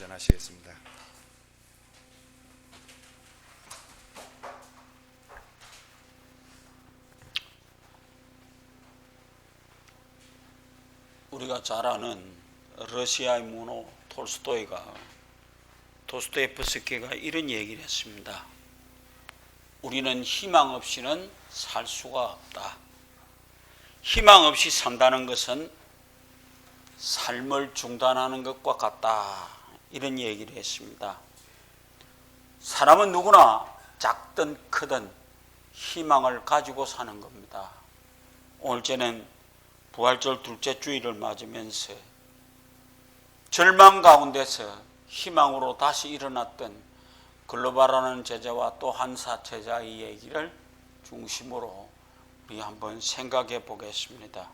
전하시겠습니다. 우리가 잘 아는 러시아의 문호 도스토옙스키가 이런 얘기를 했습니다. 우리는 희망 없이는 살 수가 없다. 희망 없이 산다는 것은 삶을 중단하는 것과 같다. 이런 얘기를 했습니다. 사람은 누구나 작든 크든 희망을 가지고 사는 겁니다. 오늘 저는 부활절 둘째 주일을 맞으면서 절망 가운데서 희망으로 다시 일어났던 글로바라는 제자와 또 한사 제자의 얘기를 중심으로 우리 한번 생각해 보겠습니다.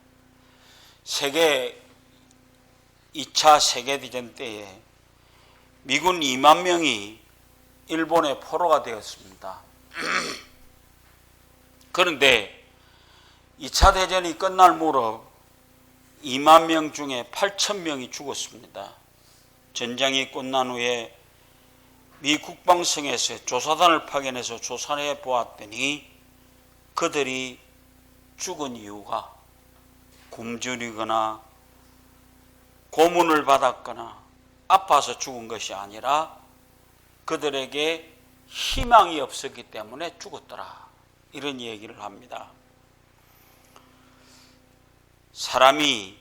2차 세계대전 때에 미군 2만 명이 일본의 포로가 되었습니다. 그런데 2차 대전이 끝날 무렵 2만 명 중에 8천 명이 죽었습니다. 전쟁이 끝난 후에 미 국방성에서 조사단을 파견해서 조사해 보았더니 그들이 죽은 이유가 굶주리거나 고문을 받았거나 아파서 죽은 것이 아니라 그들에게 희망이 없었기 때문에 죽었더라. 이런 얘기를 합니다. 사람이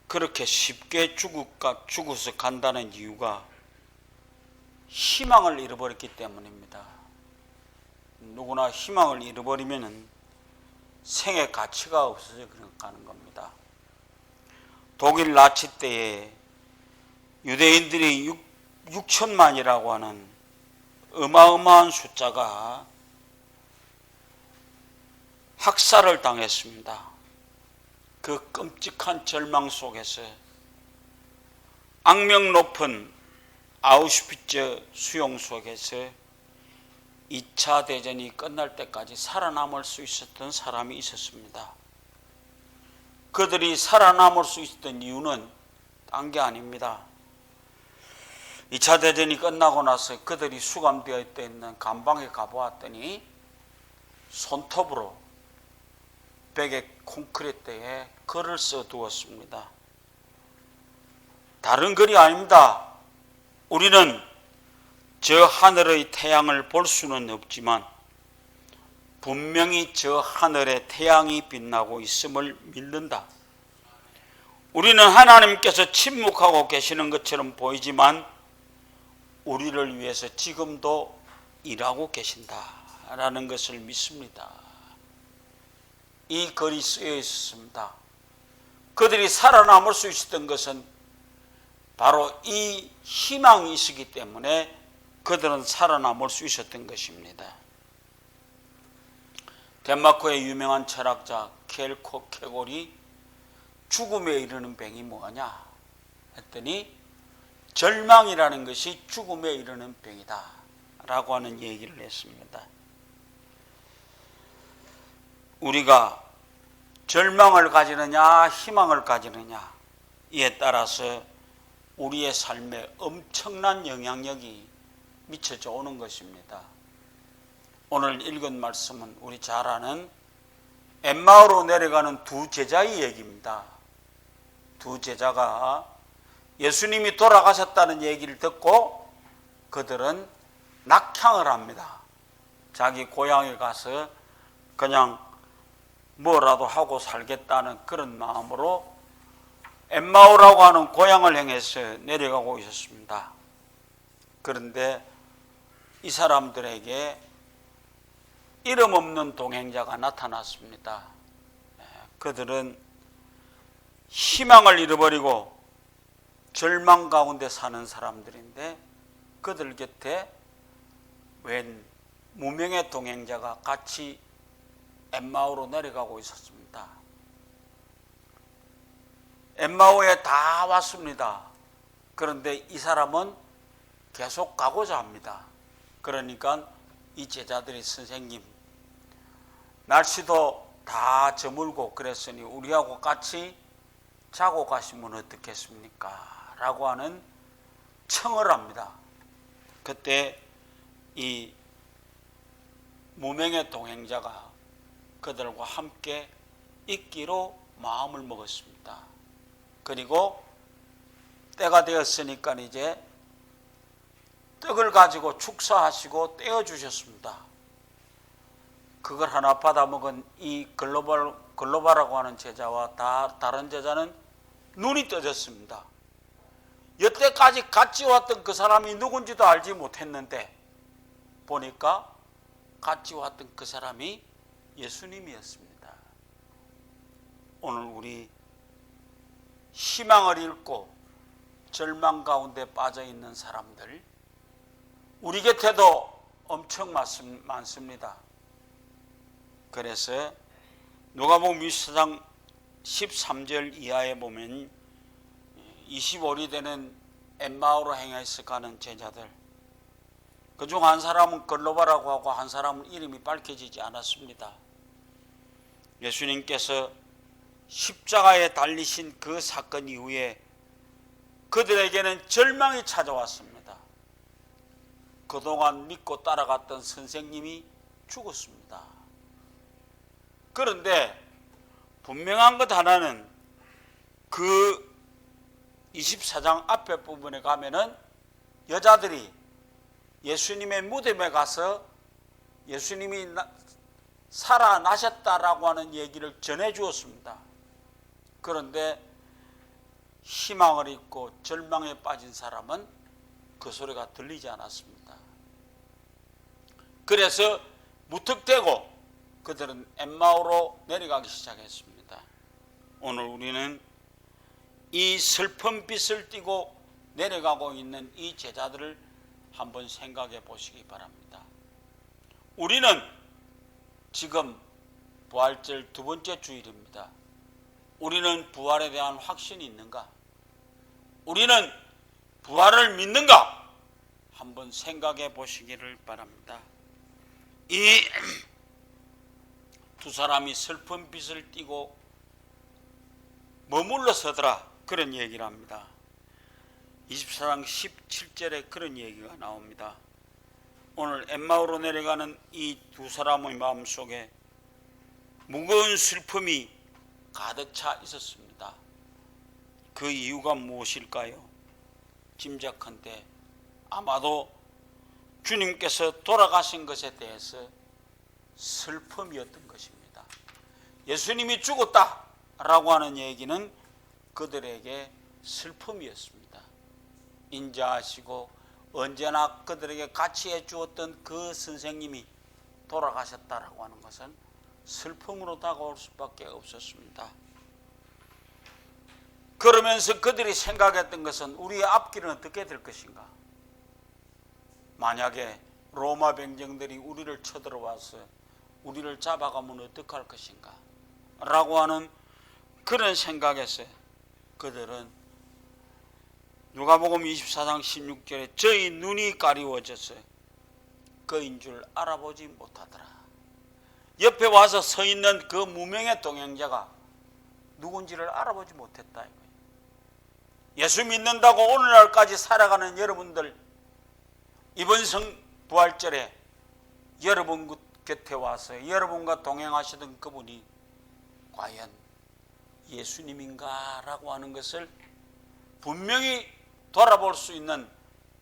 그렇게 쉽게 죽어서 간다는 이유가 희망을 잃어버렸기 때문입니다. 누구나 희망을 잃어버리면 생의 가치가 없어져 가는 겁니다. 독일 나치 때에 유대인들이 6천만이라고 하는 어마어마한 숫자가 학살을 당했습니다. 그 끔찍한 절망 속에서 악명 높은 아우슈비츠 수용 속에서 2차 대전이 끝날 때까지 살아남을 수 있었던 사람이 있었습니다. 그들이 살아남을 수 있었던 이유는 딴 게 아닙니다. 2차 대전이 끝나고 나서 그들이 수감되어 있는 감방에 가보았더니 손톱으로 벽에 콘크리트에 글을 써두었습니다. 다른 글이 아닙니다. 우리는 저 하늘의 태양을 볼 수는 없지만 분명히 저 하늘에 태양이 빛나고 있음을 믿는다. 우리는 하나님께서 침묵하고 계시는 것처럼 보이지만 우리를 위해서 지금도 일하고 계신다라는 것을 믿습니다. 이 글이 쓰여 있었습니다. 그들이 살아남을 수 있었던 것은 바로 이 희망이 있었기 때문에 그들은 살아남을 수 있었던 것입니다. 덴마크의 유명한 철학자 켈코케골이 죽음에 이르는 병이 뭐냐 했더니 절망이라는 것이 죽음에 이르는 병이다 라고 하는 얘기를 했습니다. 우리가 절망을 가지느냐 희망을 가지느냐 이에 따라서 우리의 삶에 엄청난 영향력이 미쳐져 오는 것입니다. 오늘 읽은 말씀은 우리 잘 아는 엠마오로 내려가는 두 제자의 얘기입니다. 두 제자가 예수님이 돌아가셨다는 얘기를 듣고 그들은 낙향을 합니다. 자기 고향에 가서 그냥 뭐라도 하고 살겠다는 그런 마음으로 엠마오라고 하는 고향을 향해서 내려가고 있었습니다. 그런데 이 사람들에게 이름 없는 동행자가 나타났습니다. 그들은 희망을 잃어버리고 절망 가운데 사는 사람들인데 그들 곁에 웬 무명의 동행자가 같이 엠마오로 내려가고 있었습니다. 엠마오에 다 왔습니다. 그런데 이 사람은 계속 가고자 합니다. 그러니까 이 제자들이 선생님, 날씨도 다 저물고 그랬으니 우리하고 같이 자고 가시면 어떻겠습니까? 라고 하는 청을 합니다. 그때 이 무명의 동행자가 그들과 함께 있기로 마음을 먹었습니다. 그리고 때가 되었으니까 이제 떡을 가지고 축사하시고 떼어주셨습니다. 그걸 하나 받아먹은 이 글로바라고 하는 제자와 다른 제자는 눈이 떠졌습니다. 여태까지 같이 왔던 그 사람이 누군지도 알지 못했는데 보니까 같이 왔던 그 사람이 예수님이었습니다. 오늘 우리 희망을 잃고 절망 가운데 빠져 있는 사람들, 우리 곁에도 엄청 많습니다. 그래서 누가복음 24장 13절 이하에 보면 25리 되는 엠마오로 행해서 가는 제자들, 그중 한 사람은 글로바라고 하고 한 사람은 이름이 밝혀지지 않았습니다. 예수님께서 십자가에 달리신 그 사건 이후에 그들에게는 절망이 찾아왔습니다. 그동안 믿고 따라갔던 선생님이 죽었습니다. 그런데 분명한 것 하나는 그 24장 앞에 부분에 가면은 여자들이 예수님의 무덤에 가서 예수님이 살아나셨다라고 하는 얘기를 전해 주었습니다. 그런데 희망을 잃고 절망에 빠진 사람은 그 소리가 들리지 않았습니다. 그래서 무턱대고 그들은 엠마오로 내려가기 시작했습니다. 오늘 우리는 이 슬픈 빛을 띠고 내려가고 있는 이 제자들을 한번 생각해 보시기 바랍니다. 우리는 지금 부활절 두 번째 주일입니다. 우리는 부활에 대한 확신이 있는가? 우리는 부활을 믿는가? 한번 생각해 보시기를 바랍니다. 이 두 사람이 슬픈 빛을 띠고 머물러 서더라, 그런 얘기를 합니다. 24장 17절에 그런 얘기가 나옵니다. 오늘 엠마오로 내려가는 이 두 사람의 마음속에 무거운 슬픔이 가득 차 있었습니다. 그 이유가 무엇일까요? 짐작컨대 아마도 주님께서 돌아가신 것에 대해서 슬픔이었던 것입니다. 예수님이 죽었다라고 하는 얘기는 그들에게 슬픔이었습니다. 인자하시고 언제나 그들에게 같이 해주었던 그 선생님이 돌아가셨다라고 하는 것은 슬픔으로 다가올 수밖에 없었습니다. 그러면서 그들이 생각했던 것은 우리의 앞길은 어떻게 될 것인가? 만약에 로마 병정들이 우리를 쳐들어와서 우리를 잡아가면 어떡할 것인가? 라고 하는 그런 생각에서 그들은 누가복음 24장 16절에 저희 눈이 가리워져서 그인 줄 알아보지 못하더라. 옆에 와서 서 있는 그 무명의 동행자가 누군지를 알아보지 못했다. 예수 믿는다고 오늘날까지 살아가는 여러분들, 이번 부활절에 여러분 곁에 와서 여러분과 동행하시던 그분이 과연 예수님인가? 라고 하는 것을 분명히 돌아볼 수 있는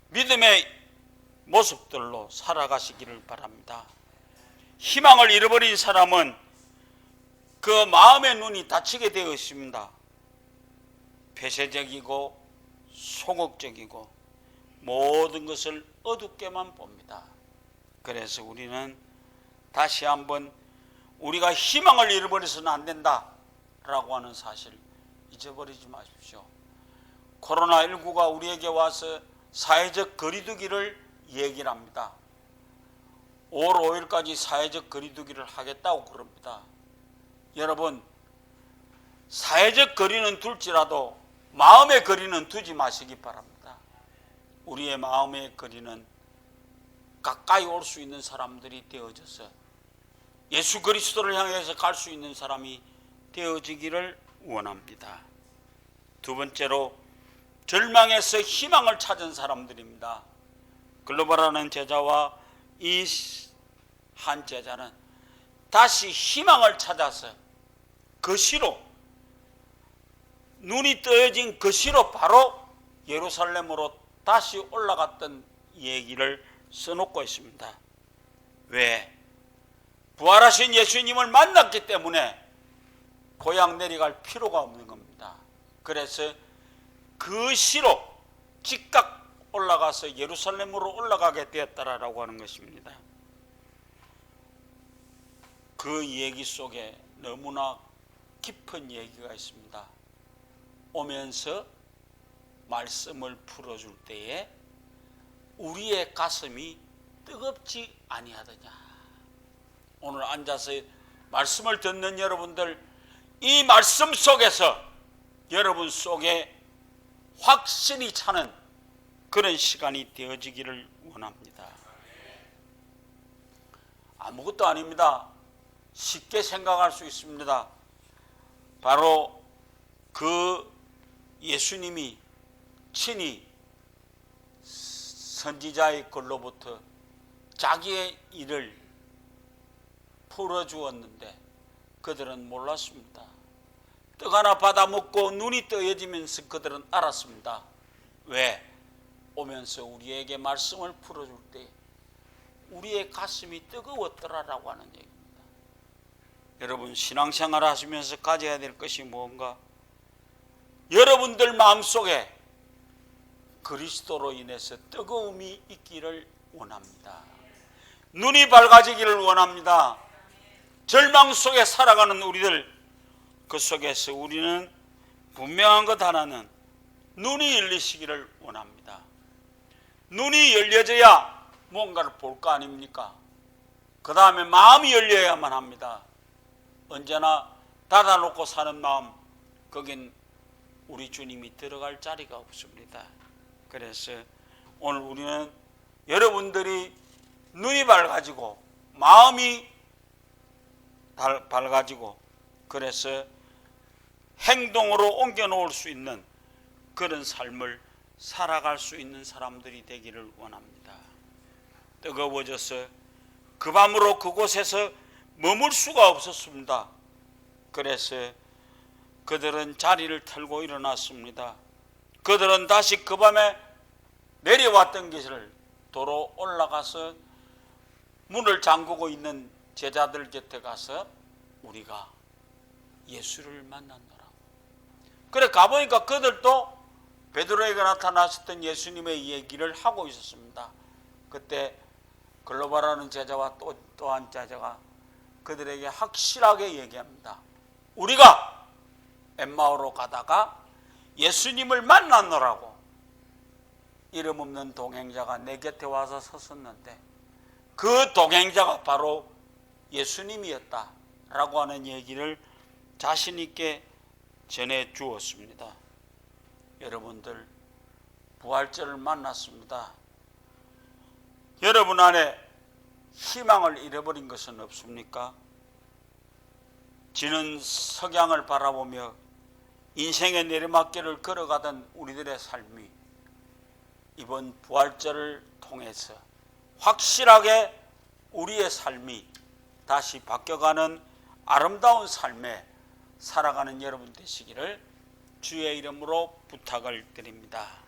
믿음의 모습들로 살아가시기를 바랍니다. 희망을 잃어버린 사람은 그 마음의 눈이 닫히게 되어 있습니다. 폐쇄적이고 소극적이고 모든 것을 어둡게만 봅니다. 그래서 우리는 다시 한번 우리가 희망을 잃어버려서는 안 된다라고 하는 사실 잊어버리지 마십시오. 코로나19가 우리에게 와서 사회적 거리두기를 얘기를 합니다. 5월 5일까지 사회적 거리두기를 하겠다고 그럽니다. 여러분, 사회적 거리는 둘지라도 마음의 거리는 두지 마시기 바랍니다. 우리의 마음의 거리는 가까이 올 수 있는 사람들이 되어져서 예수 그리스도를 향해서 갈 수 있는 사람이 되어지기를 원합니다. 두 번째로 절망에서 희망을 찾은 사람들입니다. 글로벌하는 제자와 이 한 제자는 다시 희망을 찾아서 그 시로, 눈이 떠진 그 시로 바로 예루살렘으로 다시 올라갔던 얘기를 써놓고 있습니다. 왜? 부활하신 예수님을 만났기 때문에 고향 내려갈 필요가 없는 겁니다. 그래서 그 시로 즉각 올라가서 예루살렘으로 올라가게 되었다라고 하는 것입니다. 그 얘기 속에 너무나 깊은 얘기가 있습니다. 오면서 말씀을 풀어줄 때에 우리의 가슴이 뜨겁지 아니하더냐. 오늘 앉아서 말씀을 듣는 여러분들, 이 말씀 속에서 여러분 속에 확신이 차는 그런 시간이 되어지기를 원합니다. 아무것도 아닙니다. 쉽게 생각할 수 있습니다. 바로 그 예수님이 친히 선지자의 글로부터 자기의 일을 풀어주었는데 그들은 몰랐습니다. 떡 하나 받아 먹고 눈이 떠여지면서 그들은 알았습니다. 왜? 오면서 우리에게 말씀을 풀어줄 때 우리의 가슴이 뜨거웠더라라고 하는 얘기입니다. 여러분, 신앙생활 하시면서 가져야 될 것이 무언가? 여러분들 마음속에 그리스도로 인해서 뜨거움이 있기를 원합니다. 눈이 밝아지기를 원합니다. 절망 속에 살아가는 우리들, 그 속에서 우리는 분명한 것 하나는 눈이 열리시기를 원합니다. 눈이 열려져야 뭔가를 볼 거 아닙니까? 그 다음에 마음이 열려야만 합니다. 언제나 닫아놓고 사는 마음, 거긴 우리 주님이 들어갈 자리가 없습니다. 그래서 오늘 우리는 여러분들이 눈이 밝아지고 마음이 밝아지고 그래서 행동으로 옮겨놓을 수 있는 그런 삶을 살아갈 수 있는 사람들이 되기를 원합니다. 뜨거워져서 그 밤으로 그곳에서 머물 수가 없었습니다. 그래서 그들은 자리를 털고 일어났습니다. 그들은 다시 그 밤에 내려왔던 것을 도로 올라가서 문을 잠그고 있는 제자들 곁에 가서 우리가 예수를 만났노라고. 그래 가보니까 그들도 베드로에게 나타나셨던 예수님의 얘기를 하고 있었습니다. 그때 글로바라는 제자와 또 한 제자가 그들에게 확실하게 얘기합니다. 우리가 엠마오로 가다가 예수님을 만났노라고. 이름 없는 동행자가 내 곁에 와서 섰었는데 그 동행자가 바로 예수님이었다라고 하는 얘기를 자신 있게 전해 주었습니다. 여러분들 부활절을 만났습니다. 여러분 안에 희망을 잃어버린 것은 없습니까? 지는 석양을 바라보며 인생의 내리막길을 걸어가던 우리들의 삶이 이번 부활절을 통해서 확실하게 우리의 삶이 다시 바뀌어가는 아름다운 삶에 살아가는 여러분 되시기를 주의 이름으로 부탁을 드립니다.